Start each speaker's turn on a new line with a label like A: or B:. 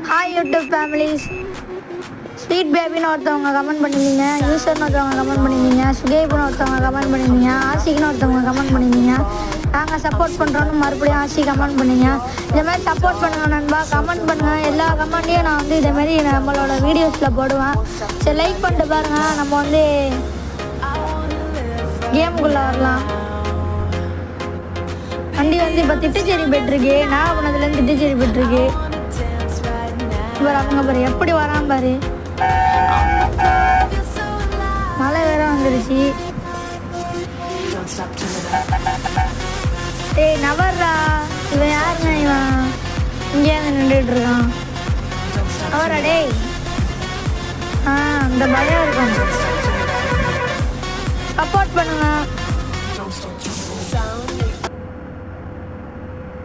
A: Hi YouTube families. Sweet பேபின்னு ஒருத்தவங்க comment பண்ணியிருந்தீங்க, யூசர்னு ஒருத்தவங்க கமெண்ட் பண்ணியிருந்தீங்க, சுகேப்னு ஒருத்தவங்க கமெண்ட் பண்ணியிருந்தீங்க, ஆஷிக்னு ஒருத்தவங்க கமெண்ட் பண்ணியிருந்தீங்க. நாங்கள் சப்போர்ட் பண்ணுறோன்னு மறுபடியும் ஆஷி கமெண்ட் பண்ணிங்க. இதேமாதிரி சப்போர்ட் பண்ணுங்கள் நண்பா, கமெண்ட் பண்ணுங்கள். எல்லா கமெண்ட்டையும் நான் வந்து இதேமாரி நம்மளோட வீடியோஸில் போடுவேன். சரி, லைக் பண்ணிட்டு பாருங்கள். நம்ம வந்து கேமுக்குள்ளே வரலாம். வண்டி வந்து இப்போ திட்டுச்சேரி போய்ட்டுருக்கு. நாகப்பட்டினத்துலேருந்து திட்டுச்சேரி போய்ட்டுருக்கு. பாரு அவங்க பாரு எப்படி வரான் பாரு. மழை வேற வந்துருச்சு. ஏய் நவர்றா, இவன் யாருங்க? இவன் இங்கே நின்றுட்டு இருக்கான். அவரா டேய்? இந்த பயம் இருக்கும். சப்போர்ட் பண்ணுங்க.